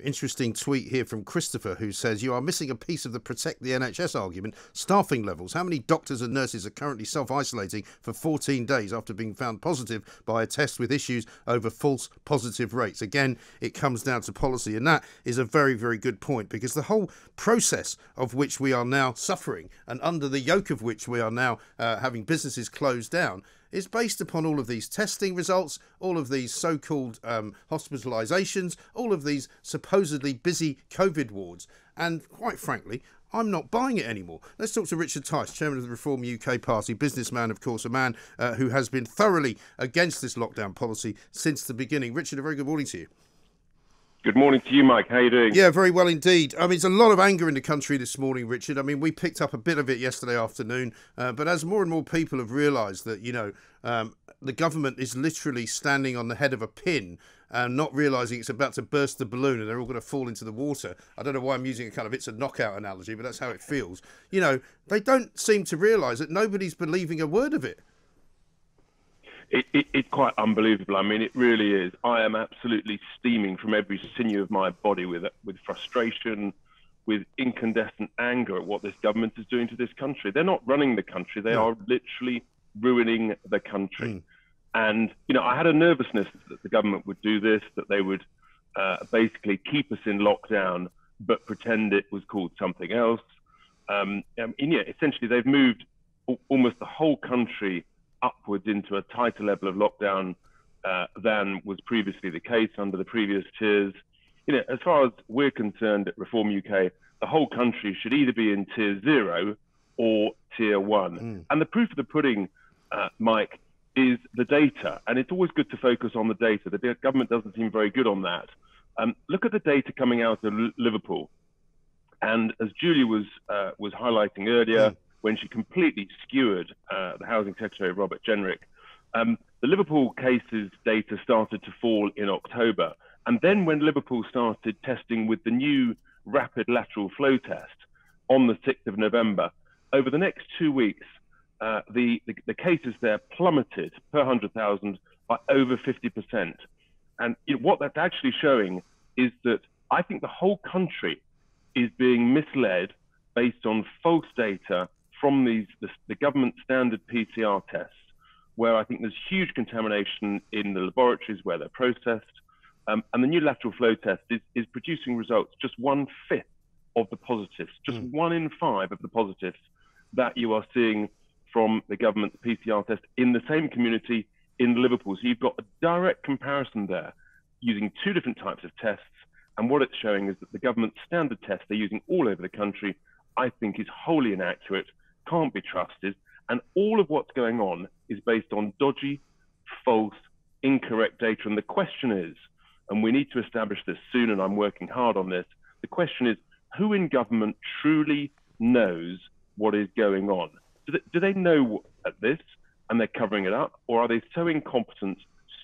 interesting tweet here from Christopher, who says, you are missing a piece of the protect the NHS argument. Staffing levels. How many doctors and nurses are currently self-isolating for 14 days after being found positive by a test with issues over false positive rates? Again, it comes down to policy, and that is a very, very good point, because the whole process of which we are now suffering and under the yoke of which we are now having businesses closed down is based upon all of these testing results, all of these so-called hospitalisations, all of these supposedly busy COVID wards. And quite frankly, I'm not buying it anymore. Let's talk to Richard Tice, chairman of the Reform UK Party, businessman, of course, a man who has been thoroughly against this lockdown policy since the beginning. Richard, a very good morning to you. Good morning to you, Mike. How are you doing? Yeah, very well indeed. I mean, there's a lot of anger in the country this morning, Richard. I mean, we picked up a bit of it yesterday afternoon, but as more and more people have realised that, you know, the government is literally standing on the head of a pin and not realising it's about to burst the balloon and they're all going to fall into the water. I don't know why I'm using a kind of it's a knockout analogy, but that's how it feels. You know, they don't seem to realise that nobody's believing a word of it. It's quite unbelievable. I mean, it really is. I am absolutely steaming from every sinew of my body with frustration, with incandescent anger at what this government is doing to this country. They're not running the country. They are literally ruining the country. And, you know, I had a nervousness that the government would do this, that they would basically keep us in lockdown, but pretend it was called something else. And yeah, essentially, they've moved almost the whole country upwards into a tighter level of lockdown than was previously the case under the previous tiers. You know, as far as we're concerned at Reform UK, the whole country should either be in tier 0 or tier 1. And the proof of the pudding, Mike, is the data. And it's always good to focus on the data. The government doesn't seem very good on that. Look at the data coming out of Liverpool. And as Julie was highlighting earlier, when she completely skewered the Housing Secretary, Robert Jenrick, the Liverpool cases data started to fall in October. And then when Liverpool started testing with the new rapid lateral flow test on the 6th of November, over the next 2 weeks, the cases there plummeted per 100,000 by over 50%. And what that's actually showing is that I think the whole country is being misled based on false data from the government standard PCR tests, where I think there's huge contamination in the laboratories where they're processed. And the new lateral flow test is producing results just 1/5 of the positives, just 1 in 5 of the positives that you are seeing from the government PCR test in the same community in Liverpool. So you've got a direct comparison there using 2 different types of tests. And what it's showing is that the government standard test they're using all over the country, I think, is wholly inaccurate, can't be trusted, and all of what's going on is based on dodgy, false, incorrect data. And the question is, and we need to establish this soon, and I'm working hard on this, the question is, who in government truly knows what is going on? Do they know this and they're covering it up, or are they so incompetent,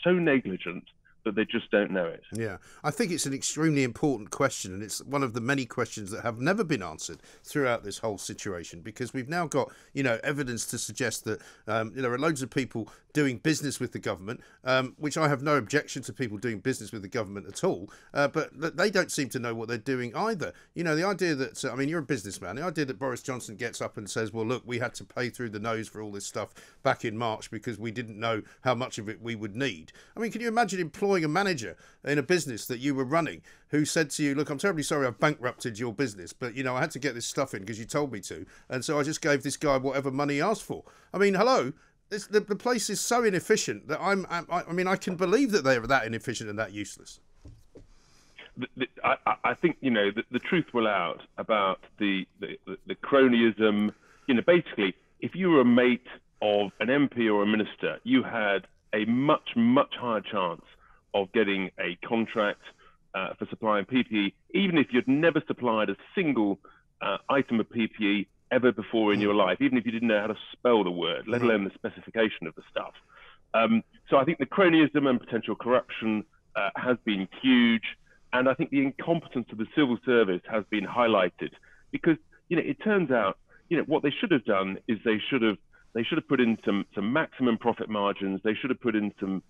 so negligent that they just don't know it? Yeah, I think it's an extremely important question, and it's one of the many questions that have never been answered throughout this whole situation, because we've now got, you know, evidence to suggest that there are loads of people doing business with the government, which I have no objection to people doing business with the government at all, but they don't seem to know what they're doing either. You know, the idea that, I mean, you're a businessman, the idea that Boris Johnson gets up and says, well, look, we had to pay through the nose for all this stuff back in March because we didn't know how much of it we would need. I mean, can you imagine employing a manager in a business that you were running who said to you, look, I'm terribly sorry I've bankrupted your business, but, you know, I had to get this stuff in because you told me to, and so I just gave this guy whatever money he asked for. I mean, hello? The place is so inefficient that I mean, I can believe that they are that inefficient and that useless. I think, you know, the truth will out about the cronyism. You know, basically, if you were a mate of an MP or a minister, you had a much, much higher chance of getting a contract for supplying PPE, even if you'd never supplied a single item of PPE ever before in your life, even if you didn't know how to spell the word, let alone the specification of the stuff. So I think the cronyism and potential corruption has been huge. And I think the incompetence of the civil service has been highlighted because, you know, it turns out, you know, what they should have done is they should have put in some maximum profit margins. They should have put in some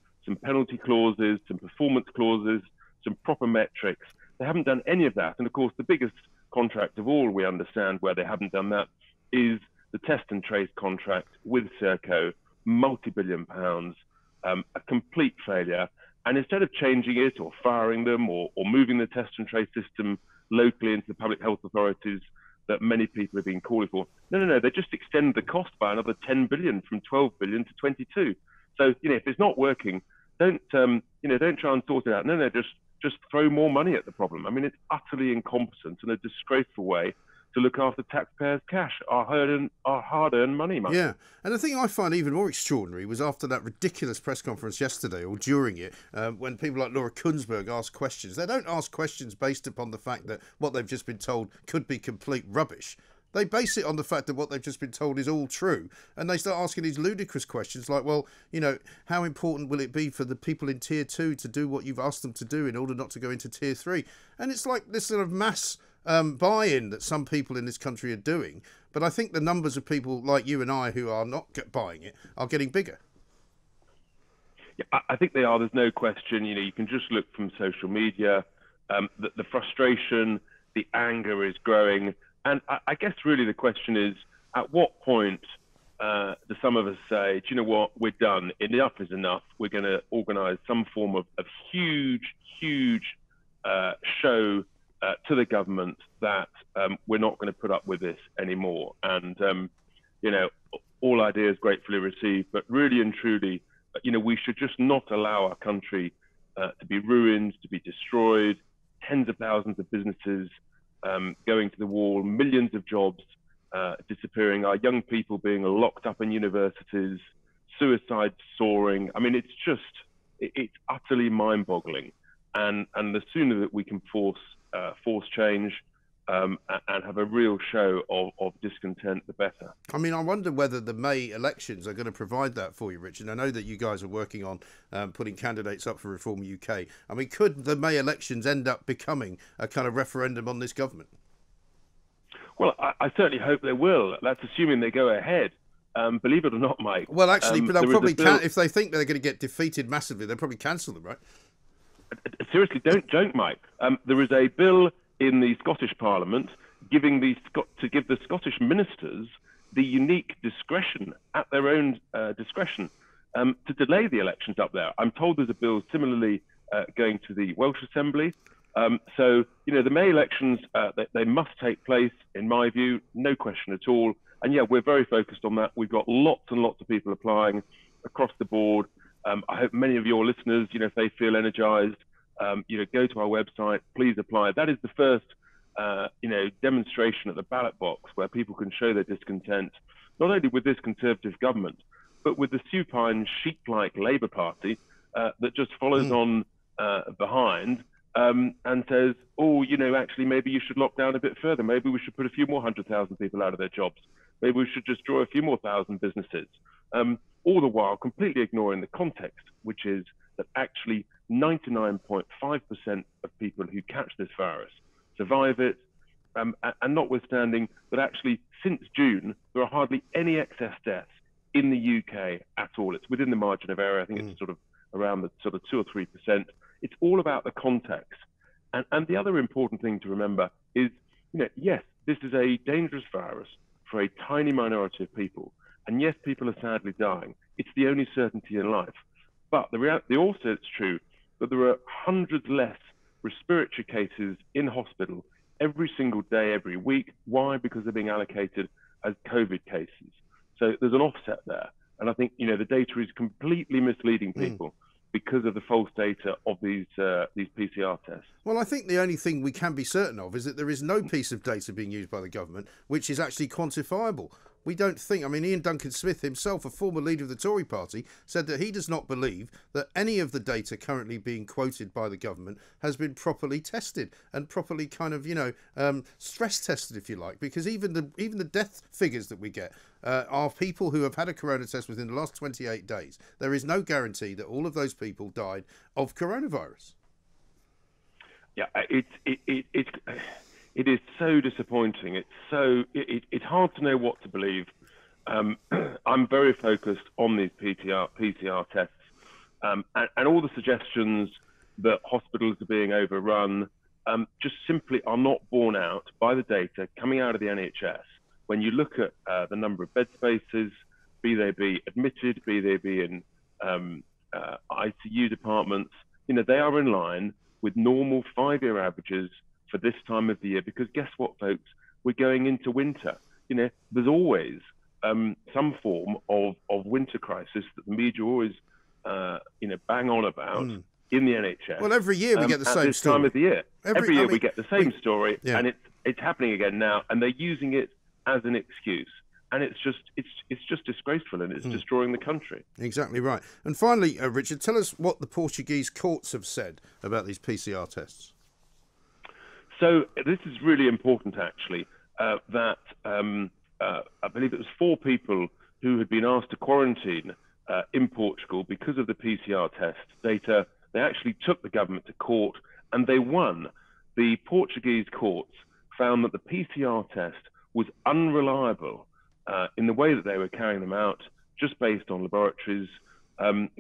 penalty clauses, some performance clauses, some proper metrics. They haven't done any of that. And of course, the biggest contract of all, we understand, where they haven't done that is the test and trace contract with Serco, multi-billion pounds, a complete failure. And instead of changing it or firing them or moving the test and trace system locally into the public health authorities that many people have been calling for, no, they just extend the cost by another 10 billion from 12 billion to 22. So, if it's not working, don't try and sort it out. No, just throw more money at the problem. I mean, it's utterly incompetent and a disgraceful way to look after taxpayers' cash, our hard-earned money, Mike. Yeah, and the thing I find even more extraordinary was after that ridiculous press conference yesterday, or during it, when people like Laura Kunsberg ask questions. They don't ask questions based upon the fact that what they've just been told could be complete rubbish. They base it on the fact that what they've just been told is all true. And they start asking these ludicrous questions like, well, how important will it be for the people in Tier 2 to do what you've asked them to do in order not to go into Tier 3? And it's like this sort of mass buy-in that some people in this country are doing. But I think the numbers of people like you and I who are not buying it are getting bigger. Yeah, I think they are. There's no question. You can just look from social media. The frustration, the anger is growing. And I guess really the question is, at what point do some of us say, do you know what, we're done, enough is enough, we're going to organise some form of huge show to the government that we're not going to put up with this anymore. And, all ideas gratefully received, but really and truly, we should just not allow our country to be ruined, to be destroyed, tens of thousands of businesses going to the wall, millions of jobs disappearing, our young people being locked up in universities, suicide soaring. I mean, it's utterly mind-boggling. And the sooner that we can force change and have a real show of discontent, the better. I mean, I wonder whether the May elections are going to provide that for you, Richard. I know that you guys are working on putting candidates up for Reform UK. I mean, could the May elections end up becoming a kind of referendum on this government? Well, I certainly hope they will. That's assuming they go ahead. Believe it or not, Mike. Well, actually, but they'll probably if they think they're going to get defeated massively, they'll probably cancel them, right? Seriously, don't joke, Mike. There is a bill in the Scottish Parliament to give the Scottish ministers the unique discretion, at their own discretion, to delay the elections up there. I'm told there's a bill similarly going to the Welsh Assembly. So, the May elections, they must take place, in my view, no question at all. And yeah, we're very focused on that. We've got lots and lots of people applying across the board. I hope many of your listeners, if they feel energised, go to our website, please apply. That is the first, demonstration at the ballot box where people can show their discontent, not only with this Conservative government, but with the supine, sheep-like Labour Party that just follows on behind and says, actually, maybe you should lock down a bit further. Maybe we should put a few more 100,000 people out of their jobs. Maybe we should just draw a few more thousand businesses. All the while completely ignoring the context, which is that actually 99.5% of people who catch this virus survive it, and notwithstanding that actually since June, there are hardly any excess deaths in the UK at all. It's within the margin of error. I think it's sort of around the sort of 2 or 3%. It's all about the context. And the other important thing to remember is, yes, this is a dangerous virus for a tiny minority of people. And yes, people are sadly dying. It's the only certainty in life. But also it's true that there are hundreds less respiratory cases in hospital every single day, every week. Why? Because they're being allocated as COVID cases. So there's an offset there. And I think, the data is completely misleading people because of the false data of these PCR tests. Well, I think the only thing we can be certain of is that there is no piece of data being used by the government which is actually quantifiable. We don't think, Ian Duncan Smith himself, a former leader of the Tory party, said that he does not believe that any of the data currently being quoted by the government has been properly tested and properly kind of, stress tested, if you like, because even the death figures that we get are people who have had a corona test within the last 28 days. There is no guarantee that all of those people died of coronavirus. Yeah, it is so disappointing. It's hard to know what to believe. I'm very focused on these PCR tests, and all the suggestions that hospitals are being overrun, just simply are not borne out by the data coming out of the NHS. When you look at the number of bed spaces, be they be admitted, be they be in ICU departments, they are in line with normal 5-year averages for this time of the year. Because guess what, folks? We're going into winter. There's always some form of winter crisis that the media always, bang on about in the NHS. Well, every year we get the same this story. time of the year. Every year we get the same story, yeah. and it's happening again now, and they're using it as an excuse. And it's just disgraceful, and it's destroying the country. Exactly right. And finally, Richard, tell us what the Portuguese courts have said about these PCR tests. So this is really important, actually, that I believe it was 4 people who had been asked to quarantine in Portugal because of the PCR test data. They actually took the government to court, and they won. The Portuguese courts found that the PCR test was unreliable in the way that they were carrying them out, just based on laboratories,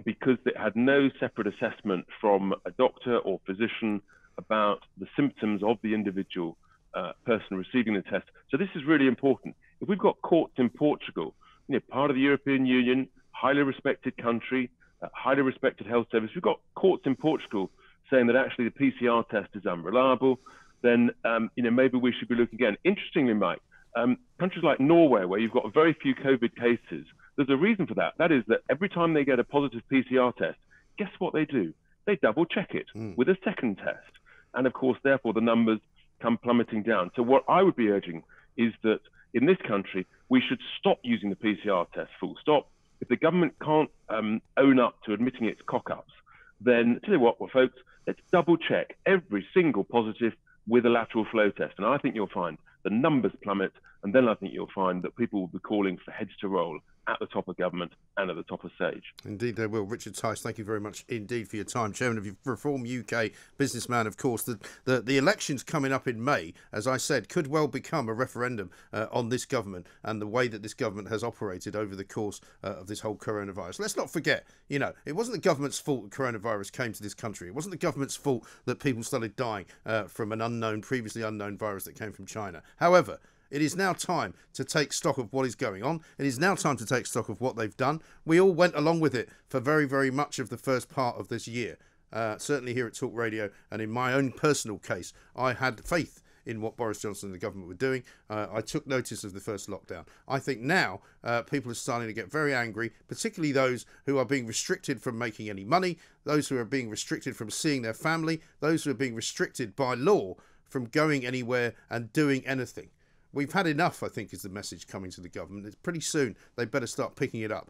because it had no separate assessment from a doctor or physician about the symptoms of the individual person receiving the test. So this is really important. If we've got courts in Portugal, part of the European Union, highly respected country, highly respected health service, we've got courts in Portugal saying that actually the PCR test is unreliable, then maybe we should be looking again. Interestingly, Mike, countries like Norway, where you've got very few COVID cases, there's a reason for that. That is that every time they get a positive PCR test, guess what they do? They double check it with a second test. And of course, therefore, the numbers come plummeting down. So what I would be urging is that in this country, we should stop using the PCR test, full stop. If the government can't own up to admitting its cock-ups, then tell you what, well, folks, let's double check every single positive with a lateral flow test. And I think you'll find the numbers plummet, and then I think you'll find that people will be calling for heads to roll at the top of government and at the top of stage. Indeed they will. Richard Tice, thank you very much indeed for your time. Chairman of Reform UK, businessman, of course. The elections coming up in May, as I said, could well become a referendum on this government and the way that this government has operated over the course of this whole coronavirus. Let's not forget, it wasn't the government's fault that coronavirus came to this country. It wasn't the government's fault that people started dying from an previously unknown virus that came from China. However, it is now time to take stock of what is going on. It is now time to take stock of what they've done. We all went along with it for very, very much of the first part of this year. Certainly here at Talk Radio, and in my own personal case, I had faith in what Boris Johnson and the government were doing. I took notice of the first lockdown. I think now people are starting to get very angry, particularly those who are being restricted from making any money, those who are being restricted from seeing their family, those who are being restricted by law from going anywhere and doing anything. We've had enough, I think, is the message coming to the government. It's pretty soon they better start picking it up.